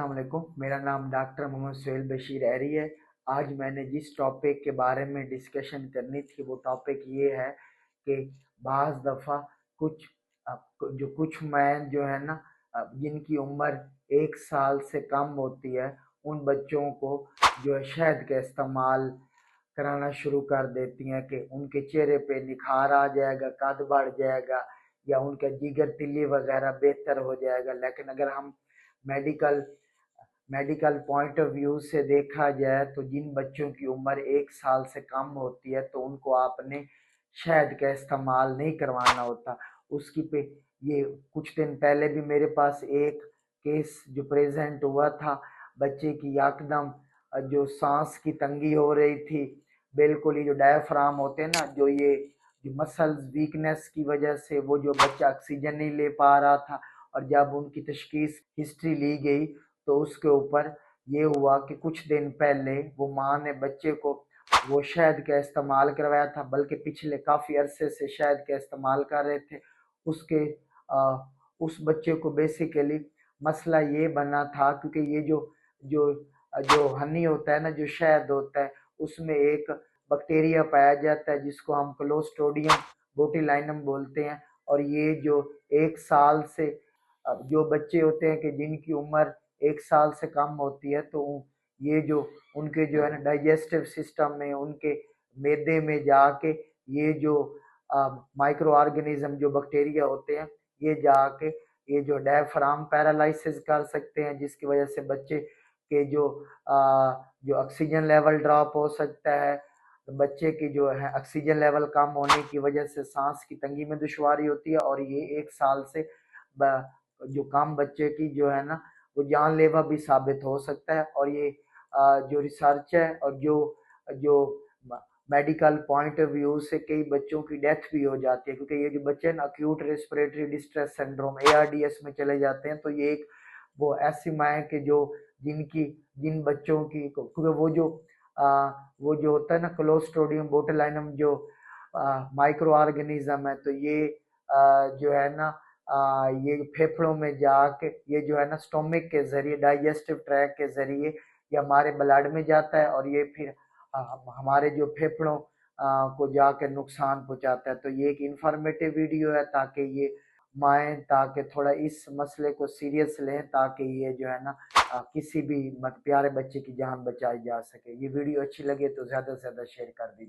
अस्सलाम वालेकुम। मेरा नाम डॉक्टर मोहम्मद सुहेल बशीर एरी है। आज मैंने जिस टॉपिक के बारे में डिस्कशन करनी थी वो टॉपिक ये है कि बाज़ दफ़ा कुछ कुछ मैन जो है ना, जिनकी उम्र 1 साल से कम होती है, उन बच्चों को जो है शहद का इस्तेमाल कराना शुरू कर देती हैं कि उनके चेहरे पे निखार आ जाएगा, कद बढ़ जाएगा या उनका जिगर तिल्ली वगैरह बेहतर हो जाएगा। लेकिन अगर हम medical medical point of view से देखा जाए तो जिन बच्चों की उम्र 1 साल से कम होती है तो उनको आपने शहद का इस्तेमाल नहीं करवाना होता। उसकी पे ये कुछ दिन पहले भी मेरे पास एक केस जो प्रेजेंट हुआ था, बच्चे की एकदम जो सांस की तंगी हो रही थी, बिल्कुल ये जो डायफ्राम होते हैं ना, जो मसल्स वीकनेस की वजह से वो जो बच्चा ऑक्सीजन नहीं ले पा रहा था। और जब उनकी तशखीस हिस्ट्री ली गई तो उसके ऊपर ये हुआ कि कुछ दिन पहले वो माँ ने बच्चे को वो शहद का इस्तेमाल करवाया था, बल्कि पिछले काफ़ी अरसे से शहद का इस्तेमाल कर रहे थे। उसके उस बच्चे को बेसिकली मसला ये बना था क्योंकि ये जो जो हनी होता है ना, जो शहद होता है, उसमें एक बैक्टीरिया पाया जाता है जिसको हम क्लोस्ट्रोडियम बोtulinum बोलते हैं। और ये जो 1 साल से जो बच्चे होते हैं कि जिनकी उम्र 1 साल से कम होती है, तो ये जो उनके जो है ना डाइजेस्टिव सिस्टम में, उनके मैदे में जाके ये जो माइक्रो ऑर्गेनिज्म जो बैक्टीरिया होते हैं, ये जाके ये जो डायफ्राम पैरालिसिस कर सकते हैं, जिसकी वजह से बच्चे के जो ऑक्सीजन लेवल ड्रॉप हो सकता है। बच्चे की जो है ऑक्सीजन लेवल कम होने की वजह से सांस की तंगी में दुश्वारी होती है और ये 1 साल से जो कम बच्चे की जो है ना, वो जानलेवा भी साबित हो सकता है। और ये जो रिसर्च है और जो जो मेडिकल पॉइंट ऑफ व्यू से कई बच्चों की डेथ भी हो जाती है, क्योंकि ये जो बच्चे ना acute respiratory distress syndrome ARDS में चले जाते हैं। तो ये एक वो ऐसी माँ के जो जिन बच्चों की, क्योंकि वो जो होता है ना क्लोस्ट्रोडियम बोtulinum जो माइक्रो ऑर्गेनिज्म है, तो ये जो है ना ये फेफड़ों में जाके ये जो है ना स्टोमिक के जरिए, डाइजेस्टिव ट्रैक के जरिए ये हमारे ब्लड में जाता है और ये फिर हमारे जो फेफड़ों को जाके नुकसान पहुंचाता है। तो ये एक इंफॉर्मेटिव वीडियो है ताकि ये माएँ ताकि थोड़ा इस मसले को सीरियस लें, ताकि ये जो है ना किसी भी प्यारे बच्चे की जान बचाई जा सके। ये वीडियो अच्छी लगे तो ज़्यादा से ज़्यादा शेयर कर दीजिए।